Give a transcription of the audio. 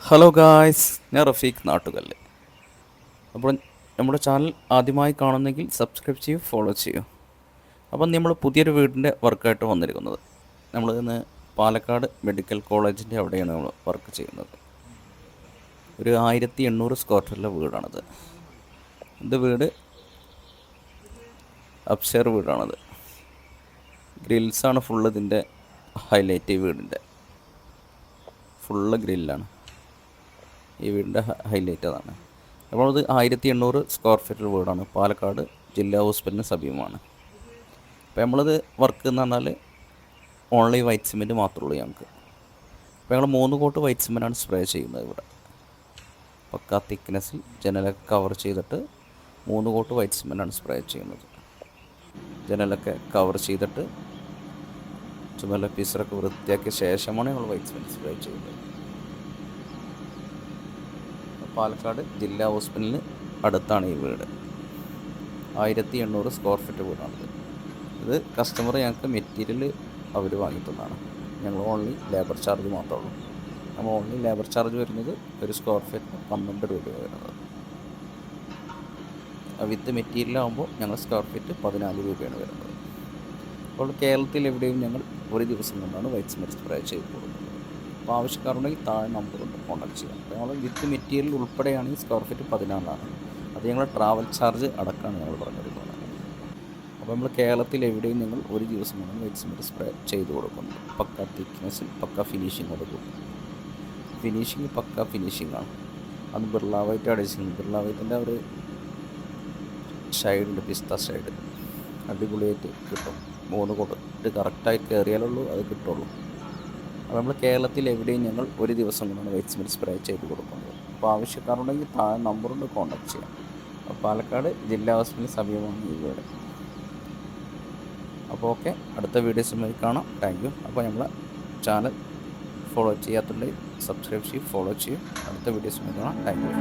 Hello guys, ഞാൻ റഫീഖ് നാട്ടുകല്ല്. അപ്പോൾ നമ്മുടെ ചാനൽ ആദ്യമായി കാണുന്നെങ്കിൽ സബ്സ്ക്രൈബ് ചെയ്യൂ, ഫോളോ ചെയ്യൂ. അപ്പം നമ്മൾ പുതിയൊരു വീടിൻ്റെ വർക്കായിട്ട് വന്നിരിക്കുന്നത്. നമ്മൾ ഇന്ന് പാലക്കാട് മെഡിക്കൽ കോളേജിൻ്റെ അവിടെയാണ് നമ്മൾ വർക്ക് ചെയ്യുന്നത്. ഒരു 1800 സ്ക്വയർ ഫീറ്റിലെ വീടാണത്. ഇത് വീട് അപ്സ്റ്റെയർ വീടാണത്. ഗ്രിൽസാണ് ഫുള്ള് ഇതിൻ്റെ ഹൈലൈറ്റ്. ഈ വീടിൻ്റെ ഫുള്ള് ഗ്രില്ലാണ്. ഈ വീടിൻ്റെ ഹൈലൈറ്റ് അതാണ്. അപ്പോൾ ഇത് 1800 സ്ക്വയർ ഫീറ്റ് വീടാണ്. പാലക്കാട് ജില്ലാ ഹോസ്പിറ്റലിന് സമീപമാണ്. അപ്പോൾ നമ്മളിത് വർക്ക് എന്ന് പറഞ്ഞാൽ ഓൺലി വൈറ്റ് സിമെൻറ്റ് മാത്രമേ ഉള്ളൂ ഞങ്ങൾക്ക്. അപ്പോൾ ഞങ്ങൾ 3 കോട്ട് വൈറ്റ് സിമെൻറ്റാണ് സ്പ്രേ ചെയ്യുന്നത്. ഇവിടെ പക്ക തിക്നെസ്സിൽ ജനലൊക്കെ കവർ ചെയ്തിട്ട് 3 കോട്ട് വൈറ്റ് സിമെൻറ്റാണ് സ്പ്രേ ചെയ്യുന്നത്. ജനലൊക്കെ കവർ ചെയ്തിട്ട് ചുമല പീസറൊക്കെ വൃത്തിയാക്കിയ ശേഷമാണ് ഞങ്ങൾ വൈറ്റ് സിമെൻറ്റ് സ്പ്രേ ചെയ്യുന്നത്. പാലക്കാട് ജില്ലാ ഹോസ്പിറ്റലിന് അടുത്താണ് ഈ വീട്. 1800 സ്ക്വയർ ഫീറ്റ് വീടാണിത്. ഇത് കസ്റ്റമർ ഞങ്ങൾക്ക് മെറ്റീരിയൽ അവർ വാങ്ങിത്തന്നാണ്. ഞങ്ങൾ ഓൺലി ലേബർ ചാർജ് മാത്രമേ ഉള്ളൂ. നമ്മൾ ഓൺലി ലേബർ ചാർജ് വരുന്നത് ഒരു സ്ക്വയർ ഫീറ്റിന് 12 രൂപ വരുന്നത്. വിത്ത് മെറ്റീരിയൽ ആകുമ്പോൾ ഞങ്ങൾ സ്ക്വയർ ഫീറ്റ് 14 രൂപയാണ് വരുന്നത്. അപ്പോൾ കേരളത്തിൽ എവിടെയും ഞങ്ങൾ ഒരു ദിവസം കൊണ്ടാണ് വൈറ്റ് സിമെൻറ്റ് സ്പ്രേ ചെയ്ത് കൊടുക്കുന്നത്. അപ്പോൾ ആവശ്യക്കാരുണ്ടെങ്കിൽ താഴെ നമ്പറുണ്ട്, കോൺടാക്ട് ചെയ്യാം. അപ്പോൾ ഞങ്ങൾ വിത്ത് മെറ്റീരിയൽ ഉൾപ്പെടെയാണ് ഈ സ്ക്വയർ ഫീറ്റ് 14 അത് ഞങ്ങൾ ട്രാവൽ ചാർജ് അടക്കമാണ് ഞങ്ങൾ പറഞ്ഞിരിക്കുന്നത്. അപ്പോൾ നമ്മൾ കേരളത്തിൽ എവിടെയും ഞങ്ങൾ ഒരു ദിവസം കൊണ്ട് വൈറ്റ് സിമെൻറ്റ് സ്പ്രേ ചെയ്ത് കൊടുക്കുന്നത്. പക്ക തിക്നെസ്സിൽ പക്ക ഫിനിഷിങ് കൊടുക്കും. ഫിനിഷിങ് പക്ക ഫിനിഷിങ്ങാണ്. അത് ബിർള വൈറ്റ് അടിച്ചിട്ടുണ്ട്. ബിർള വൈറ്റിൻ്റെ ഒരു ഷൈഡുണ്ട്, പിസ്ത ഷൈഡ്, അടിപൊളിയായിട്ട് കിട്ടും. 3 കോട്ട് ഇത് കറക്റ്റായി കയറിയാലുള്ളൂ അത് കിട്ടുള്ളൂ. അപ്പോൾ നമ്മൾ കേരളത്തിൽ എവിടെയും ഞങ്ങൾ ഒരു ദിവസം കൊണ്ടാണ് വൈറ്റ് സിമെൻറ്റ് സ്പ്രേ ചെയ്ത് കൊടുക്കുന്നത്. അപ്പോൾ ആവശ്യക്കാരുണ്ടെങ്കിൽ താഴെ നമ്പറുണ്ട്, കോൺടാക്ട് ചെയ്യാം. അപ്പോൾ പാലക്കാട് ജില്ലാ ഹോസ്പിറ്റലിന് സമീപമാണ് ഈ വീട്. അപ്പോൾ ഓക്കെ, അടുത്ത വീഡിയോസുമായി കാണാം. Thank you. അപ്പോൾ നമ്മളെ ചാനൽ ഫോളോ ചെയ്യാത്തുണ്ടെങ്കിൽ സബ്സ്ക്രൈബ് ചെയ്യും, ഫോളോ ചെയ്യും. അടുത്ത വീഡിയോസുമായി കാണാം. Thank you.